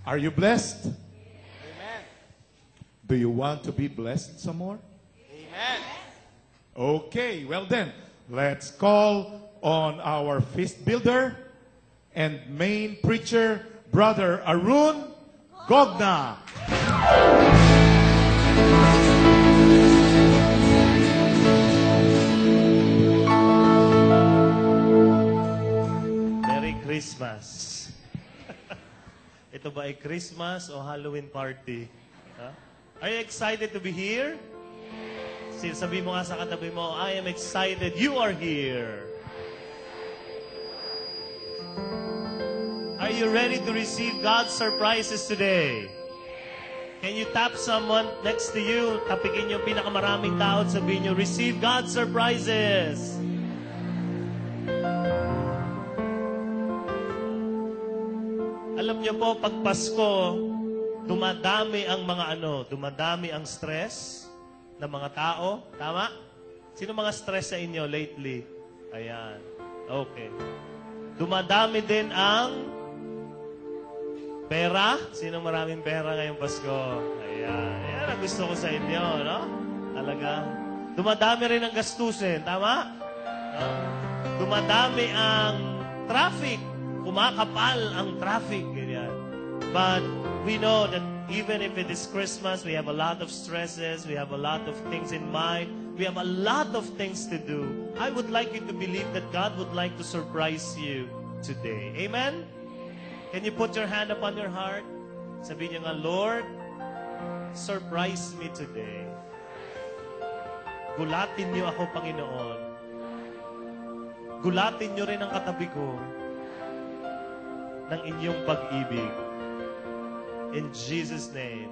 Are you blessed? Amen. Do you want to be blessed some more? Amen. Okay, well then, let's call on our feast builder and main preacher, Brother Arun Gogna. Merry Christmas. Ito ba ay Christmas o Halloween party? Huh? Are you excited to be here? Sabi mo nga sa katabi mo, I am excited you are here. Are you ready to receive God's surprises today? Can you tap someone next to you? Tapikin yung pinakamaraming tao at sabihin nyo, receive God's surprises. Alam niyo po, pag Pasko, dumadami ang stress ng mga tao. Tama? Sino mga stress sa inyo lately? Ayan. Okay. Dumadami din ang pera. Sino maraming pera ngayong Pasko? Ayan. Ayan ang gusto ko sa inyo, no? Talaga. Dumadami rin ang gastusin. Tama? No? Dumadami ang traffic. Kumakapal ang traffic. Ganyan. But we know that even if it is Christmas, we have a lot of stresses, we have a lot of things in mind, we have a lot of things to do. I would like you to believe that God would like to surprise you today. Amen? Can you put your hand upon your heart? Sabihin niyo nga, Lord, surprise me today. Gulatin niyo ako, Panginoon. Gulatin niyo rin ang katabi ko ng inyong pag-ibig. In Jesus' name.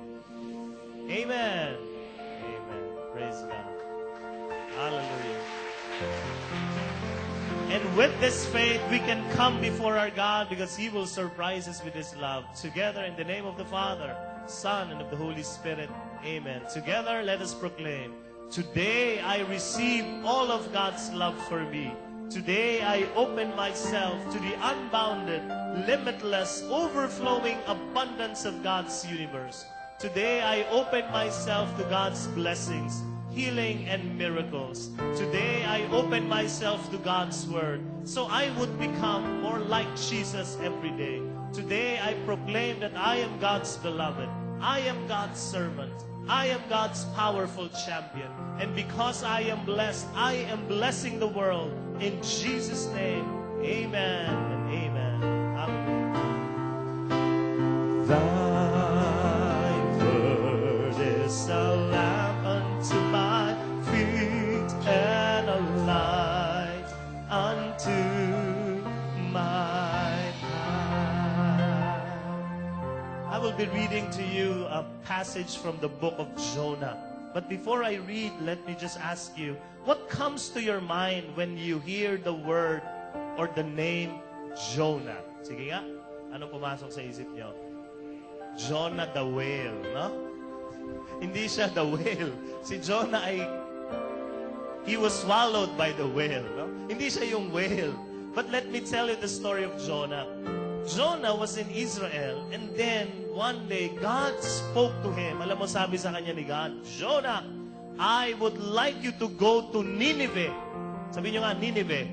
Amen. Amen. Praise God. Hallelujah. And with this faith, we can come before our God because He will surprise us with His love. Together in the name of the Father, Son, and of the Holy Spirit. Amen. Together, let us proclaim, today I receive all of God's love for me. Today, I open myself to the unbounded, limitless, overflowing abundance of God's universe. Today, I open myself to God's blessings, healing, and miracles. Today, I open myself to God's Word, so I would become more like Jesus every day. Today, I proclaim that I am God's beloved. I am God's servant. I am God's powerful champion. And because I am blessed, I am blessing the world. In Jesus' name, amen and amen. Hallelujah. Thy word is a lamp unto my feet and a light unto my path. I will be reading to you a passage from the book of Jonah. But before I read, let me just ask you, what comes to your mind when you hear the word or the name Jonah? Sige nga, ano pumasok sa isip nyo? Jonah the whale, no? Hindi siya the whale. Si Jonah ay, he was swallowed by the whale, no? Hindi siya yung whale. But let me tell you the story of Jonah. Jonah was in Israel, and then one day, God spoke to him. Alam mo, sabi sa kanya ni God, Jonah, I would like you to go to Nineveh. Sabi niyo nga, Nineveh.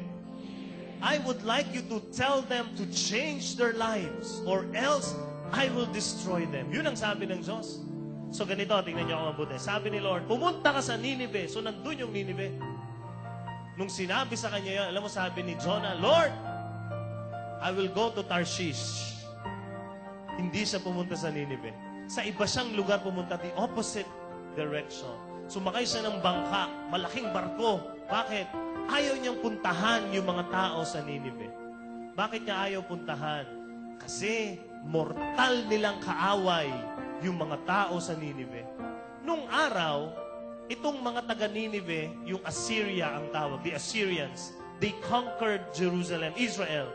I would like you to tell them to change their lives, or else I will destroy them. Yun ang sabi ng Diyos. So ganito, tingnan niyo ako mabuti. Sabi ni Lord, pumunta ka sa Nineveh. So nandun yung Nineveh. Nung sinabi sa kanya yun, alam mo, sabi ni Jonah, Lord, I will go to Tarshish. Hindi siya pumunta sa Nineveh. Sa iba siyang lugar pumunta, the opposite direction. Sumakay siya ng bangka, malaking barko. Bakit? Ayaw niyang puntahan yung mga tao sa Nineveh. Bakit niya ayaw puntahan? Kasi mortal nilang kaaway yung mga tao sa Nineveh. Nung araw, itong mga taga Nineveh, yung Assyria ang tawag, the Assyrians, they conquered Jerusalem, Israel.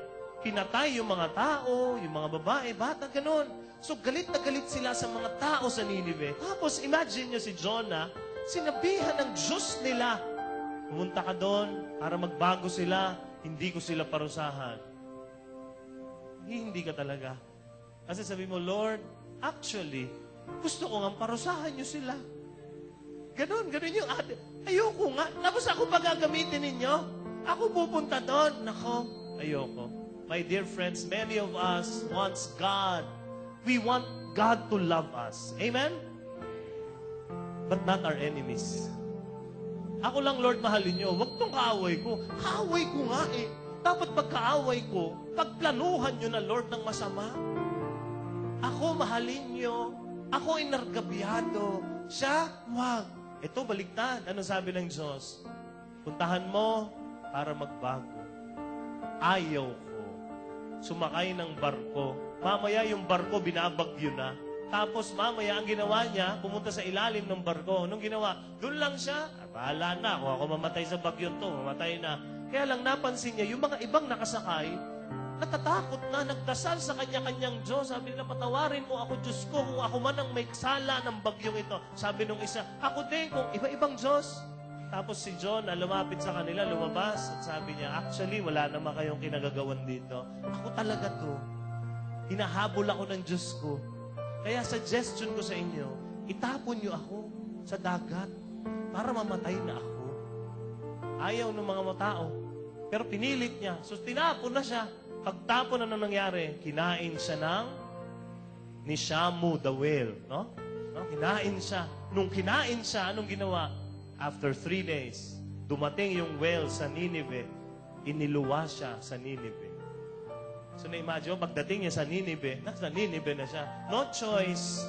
Pinatay yung mga tao, yung mga babae, bata, ganun. So galit na galit sila sa mga tao sa Nineveh. Tapos imagine nyo si Jonah, sinabihan ng Diyos nila, pumunta ka doon para magbago sila, hindi ko sila parusahan. Hindi ka talaga. Kasi sabi mo, Lord, actually, gusto ko nga parusahan niyo sila. Ganon yung ate. Ayoko nga. Tapos ako pa gagamitin ninyo? Ako pupunta doon. Nako, ayoko. My dear friends, many of us wants God. We want God to love us. Amen? But not our enemies. Ako lang, Lord, mahalin nyo. Huwag tong kaaway ko. Kaaway ko nga eh. Dapat pagkaaway ko, pagplanuhan nyo na, Lord, ng masama. Ako mahalin nyo. Ako inargabyado. Siya, wag. Ito, baliktad. Ano sabi ng Diyos? Puntahan mo para magbago. Ayaw ko. Sumakay ng barko. Mamaya yung barko, binabagyo na. Tapos mamaya, ang ginawa niya, pumunta sa ilalim ng barko. Anong ginawa? Doon lang siya. Bahala na. Kung ako mamatay sa bagyo to, mamatay na. Kaya lang napansin niya, yung mga ibang nakasakay, natatakot na, nagdasal sa kanya-kanyang Diyos. Sabi nila, patawarin mo ako, Diyos ko, kung ako man ang may sala ng bagyong ito. Sabi nung isa, ako din, kung iba-ibang Diyos. Tapos si John, lumapit sa kanila, lumabas, at sabi niya, actually, wala naman kayong kinagagawan dito. Ako talaga to. Hinahabol ako ng Diyos ko. Kaya suggestion ko sa inyo, itapon niyo ako sa dagat para mamatay na ako. Ayaw ng mga tao. Pero pinilit niya. So tinapon na siya. Pagtapon na nangyari, kinain siya ni Shamu the whale. No? Kinain siya. Nung kinain siya, anong ginawa? After 3 days, dumating yung whale sa Nineveh, iniluwa siya sa Nineveh. So na-imagine mo, pagdating niya sa Nineveh, nasa Nineveh na siya. No choice.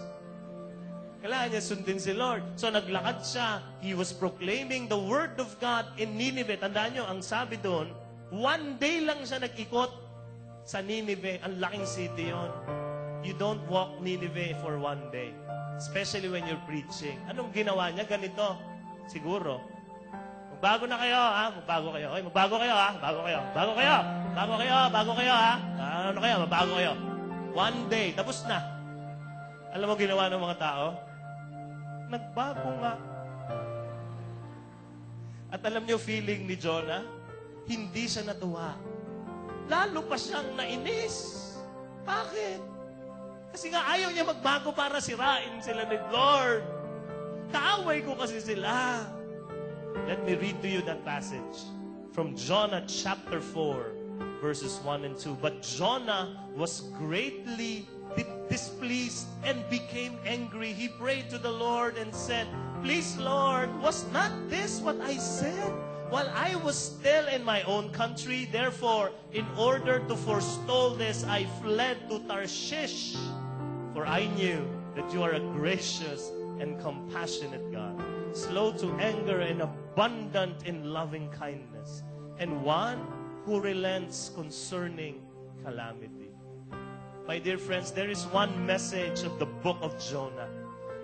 Kailangan niya sundin si Lord. So naglakad siya. He was proclaiming the word of God in Nineveh. Tandaan niyo, ang sabi doon, 1 day lang siya nag-ikot sa Nineveh. Ang laking city yon. You don't walk Nineveh for 1 day. Especially when you're preaching. Anong ginawa niya? Ganito. Siguro. Magbago na kayo, ha? Magbago kayo. Oy, magbago kayo, ha? Bago kayo. Bago kayo. Bago kayo. Bago kayo, ha? Ano kayo? Magbago kayo. 1 day. Tapos na. Alam mo ginawa ng mga tao? Nagbago nga. At alam niyo feeling ni Jonah? Hindi siya natuwa. Lalo pa siyang nainis. Bakit? Kasi nga ayaw niya magbago para sirain sila ni Lord. Kaaway ko kasi sila. Let me read to you that passage from Jonah chapter 4, verses 1 and 2. But Jonah was greatly displeased and became angry. He prayed to the Lord and said, Please, Lord, was not this what I said while I was still in my own country? Therefore, in order to forestall this, I fled to Tarshish. For I knew that you are a gracious and compassionate God, slow to anger and abundant in loving kindness, and one who relents concerning calamity. My dear friends, there is one message of the book of Jonah,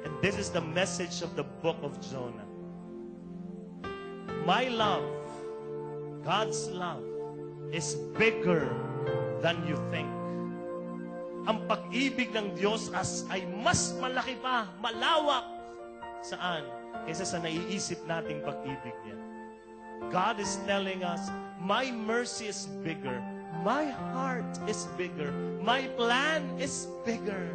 and this is the message of the book of Jonah. My love, God's love, is bigger than you think. Ang pag-ibig ng Diyos ay mas malaki pa, malawak. Saan? Kaysa sa naiisip nating pag-ibig niya. God is telling us, my mercy is bigger. My heart is bigger. My plan is bigger.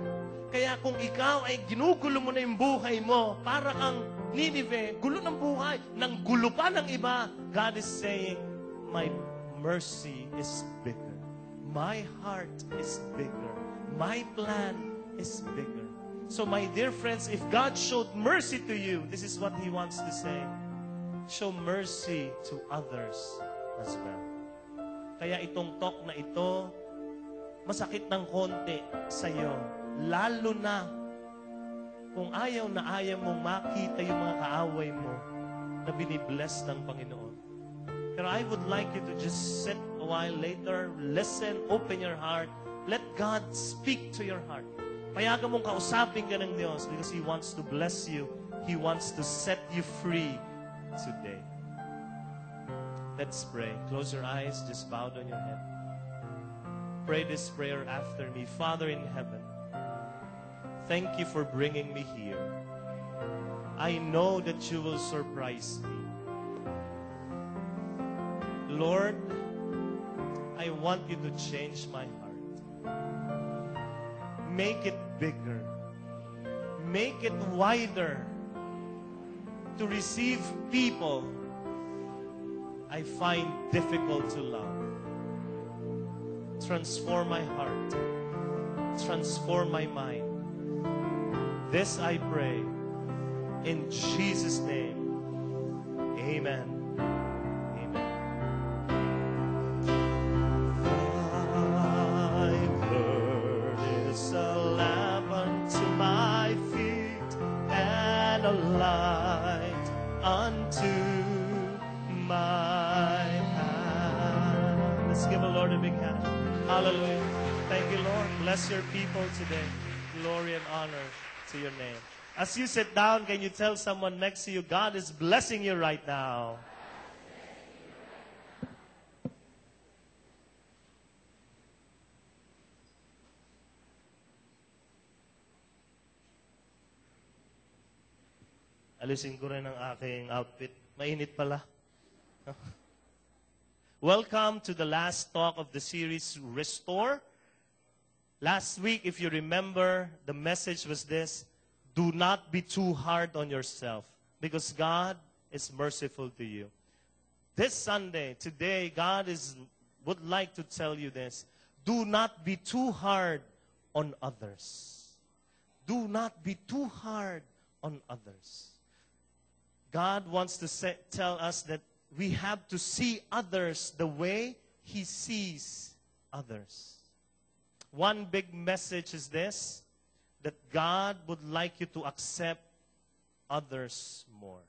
Kaya kung ikaw ay ginugulo mo na yung buhay mo, para kang Nineveh, gulo ng buhay, nang gulo pa ng iba, God is saying, my mercy is bigger. My heart is bigger. My plan is bigger. So my dear friends, if God showed mercy to you, this is what He wants to say. Show mercy to others as well. Kaya itong talk na ito, masakit ng konti sa'yo. Lalo na kung ayaw na ayaw mong makita yung mga kaaway mo na binibless ng Panginoon. Pero I would like you to just sit a while later, listen, open your heart, let God speak to your heart. Payagan mong kausapin ka ng Diyos because He wants to bless you. He wants to set you free today. Let's pray. Close your eyes. Just bow down your head. Pray this prayer after me. Father in heaven, thank you for bringing me here. I know that you will surprise me. Lord, I want you to change my heart. make it bigger. Make it wider to receive people I find difficult to love. Transform my heart. Transform my mind. This I pray in Jesus' name. Amen. Amen. Thy word is a lamp unto my feet and a light unto my path. Let's give the Lord a big hand. Hallelujah. Thank you, Lord. Bless your people today. Glory and honor to your name. As you sit down, can you tell someone next to you, God is blessing you right now? Alisin ko rin ang aking outfit. Mainit pala. Welcome to the last talk of the series, Restore. Last week, if you remember, the message was this: do not be too hard on yourself because God is merciful to you. This Sunday, today, God would like to tell you this: do not be too hard on others. Do not be too hard on others. God wants to tell us that we have to see others the way He sees others. One big message is this, that God would like you to accept others more.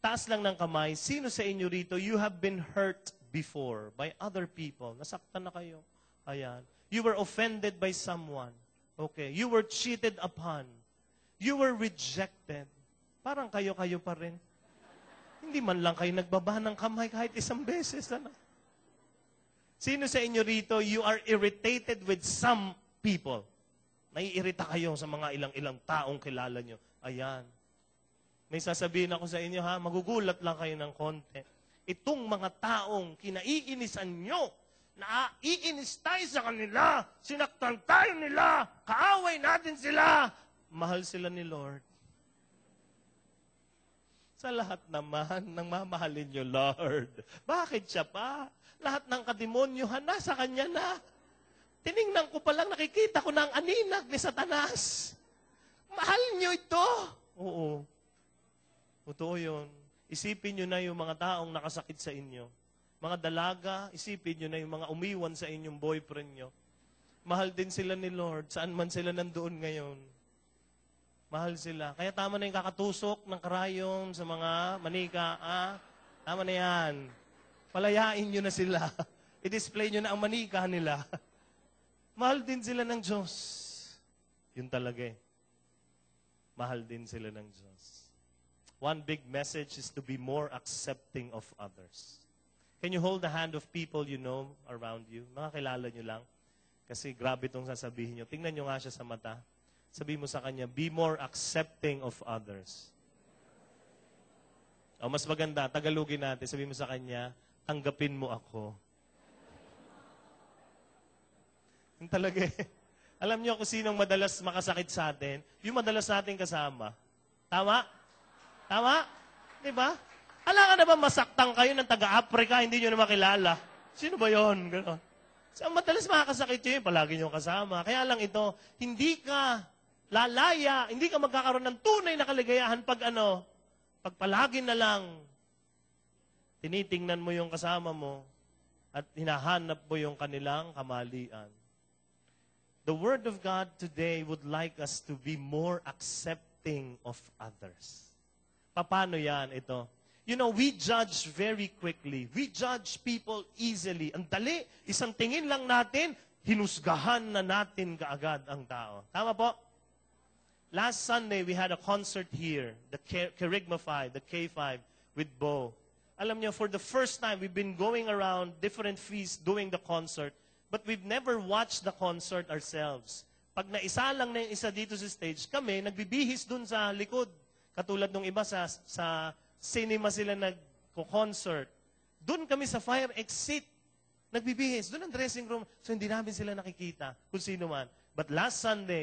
Taas lang ng kamay, sino sa inyo rito, you have been hurt before by other people? Nasaktan na kayo. Ayan. You were offended by someone. Okay. You were cheated upon. You were rejected. Parang kayo-kayo pa rin. Hindi man lang kayo nagbaba ng kamay kahit isang beses. Ano? Sino sa inyo rito, you are irritated with some people? Naiirita kayo sa mga ilang-ilang taong kilala nyo. Ayan. May sasabihin ako sa inyo, ha? Magugulat lang kayo ng konti. Itong mga taong kinaiinisan nyo, naiinis tayo sa kanila, sinaktan tayo nila, kaaway natin sila, mahal sila ni Lord. Sa lahat naman ng mamahalin nyo, Lord. Bakit siya pa? Lahat ng kademonyohan nasa kanya na. Tiningnan ko palang, nakikita ko na ang aninag ni Satanas. Mahal nyo ito. Oo. Totoo yun. Isipin nyo na yung mga taong nakasakit sa inyo. Mga dalaga, isipin nyo na yung mga umiwan sa inyong boyfriend nyo. Mahal din sila ni Lord. Saan man sila nandoon ngayon. Mahal sila. Kaya tama na yung kakatusok ng karayom sa mga manika. Ah? Tama na yan. Palayain nyo na sila. I-display nyo na ang manika nila. Mahal din sila ng Diyos. Yun talaga eh. Mahal din sila ng Diyos. One big message is to be more accepting of others. Can you hold the hand of people you know around you? Mga kilala nyo lang. Kasi grabe itong sasabihin nyo. Tingnan nyo nga siya sa mata. Sabi mo sa kanya, be more accepting of others. O mas maganda, Tagalogin natin. Sabi mo sa kanya, tanggapin mo ako. Yung talaga eh. Alam niyo kung sinong madalas makasakit sa atin? Yung madalas natin kasama. Tama? Tama? Diba? Alam ka na ba masaktang kayo ng taga-Africa, hindi nyo na makilala? Sino ba yon? Ganon. So, madalas makakasakit yun, palagi nyo kasama. Kaya lang ito, hindi ka lalaya, hindi ka magkakaroon ng tunay na kaligayahan pag pag palagi na lang tinitingnan mo yung kasama mo at hinahanap mo yung kanilang kamalian. The Word of God today would like us to be more accepting of others. Paano yan ito? You know, we judge very quickly. We judge people easily. Ang dali, isang tingin lang natin, hinusgahan na natin kaagad ang tao. Tama po? Last Sunday, we had a concert here, the Kerygma 5, the K5, with Bo. Alam niyo, for the first time, we've been going around different feasts doing the concert, but we've never watched the concert ourselves. Pag naisa lang na yung isa dito sa stage, kami, nagbibihis dun sa likod. Katulad nung iba sa cinema sila nag-concert. Dun kami sa fire exit, nagbibihis. Dun ang dressing room. So hindi namin sila nakikita kung sino man. But last Sunday,